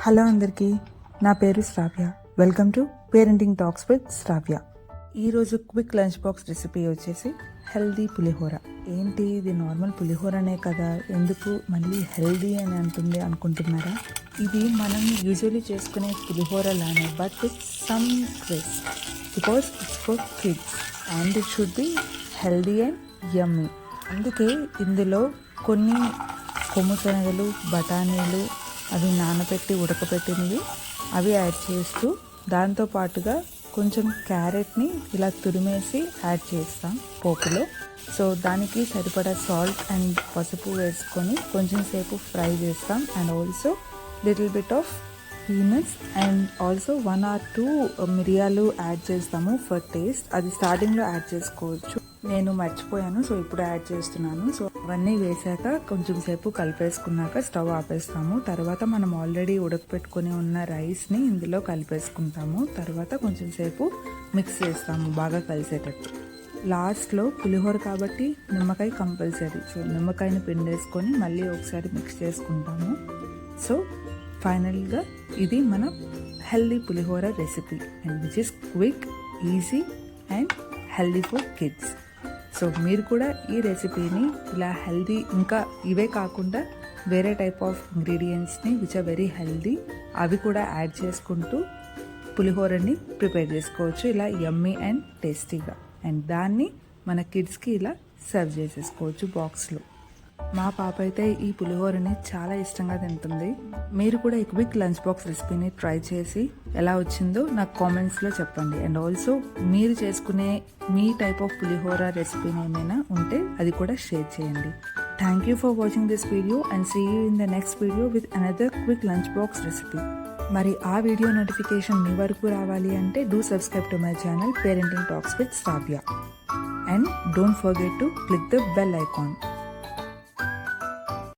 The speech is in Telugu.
హలో అందరికీ, నా పేరు Shravya. Welcome to parenting talks with Shravya. ఈరోజు క్విక్ లంచ్ బాక్స్ రెసిపీ వచ్చేసి హెల్దీ పులిహోర. ఏంటి ఇది నార్మల్ పులిహోరనే కదా, ఎందుకు మళ్ళీ హెల్దీ అని అంటుంది అనుకుంటున్నారా? ఇది మనం యూజువల్లీ చేసుకునే పులిహోర లానే, but with some twist, because it's for kids and it should be healthy and యమ్మీ. అందుకే ఇందులో కొన్ని కొమ్ము శనగలు, బఠానీలు, అవి నానబెట్టి ఉడకబెట్టినవి అవి యాడ్ చేస్తూ, దాంతోపాటుగా కొంచెం క్యారెట్ని ఇలా తురిమేసి యాడ్ చేస్తాం పోపులో. సో దానికి సరిపడా సాల్ట్ అండ్ పసుపు వేసుకొని కొంచెం సేపు ఫ్రై చేస్తాం. And also little bit of peanuts and also 1 or 2 మిరియాలు యాడ్ చేస్తాము ఫర్ టేస్ట్. అది స్టార్టింగ్లో యాడ్ చేసుకోవచ్చు, నేను మర్చిపోయాను, సో ఇప్పుడు యాడ్ చేస్తున్నాను. సో అవన్నీ వేసాక కొంచెం సేపు కలిపేసుకున్నాక స్టవ్ ఆపేస్తాము. తర్వాత మనం ఆల్రెడీ ఉడకపెట్టుకొని ఉన్న రైస్ని ఇందులో కలిపేసుకుంటాము. తర్వాత కొంచెం సేపు మిక్స్ చేస్తాము బాగా కలిసేటట్టు. లాస్ట్లో పులిహోర కాబట్టి నిమ్మకాయ కంపల్సరీ, సో నిమ్మకాయని పిండేసుకొని మళ్ళీ ఒకసారి మిక్స్ చేసుకుంటాము. సో ఫైనల్గా ఇది మన healthy pulihora recipe, and which is quick, easy and healthy for kids. So మీరు కూడా ఈ రెసిపీని ఇలా హెల్దీ, ఇంకా ఇవే కాకుండా వేరే టైప్ ఆఫ్ ఇంగ్రీడియంట్స్ని విచ్ ఆర్ వెరీ హెల్దీ, అవి కూడా యాడ్ చేసుకుంటూ పులిహోరని ప్రిపేర్ చేసుకోవచ్చు ఇలా యమ్మీ అండ్ టేస్టీగా. అండ్ దాన్ని మన కిడ్స్కి ఇలా సర్వ్ చేసేసుకోవచ్చు బాక్స్లో. మా పాప అయితే ఈ పులిహోరని చాలా ఇష్టంగా తింటుంది. మీరు కూడా ఈ క్విక్ లంచ్ బాక్స్ రెసిపీని ట్రై చేసి ఎలా వచ్చిందో నాకు కామెంట్స్లో చెప్పండి. అండ్ ఆల్సో మీరు చేసుకునే మీ టైప్ ఆఫ్ పులిహోర రెసిపీని ఏమైనా ఉంటే అది కూడా షేర్ చేయండి. Thank you for watching this video and see you in the next video with another quick lunch box recipe. మరి ఆ వీడియో నోటిఫికేషన్ మీ వరకు రావాలి అంటే do subscribe to my channel parenting talks with Shravya. And don't forget to click the bell icon.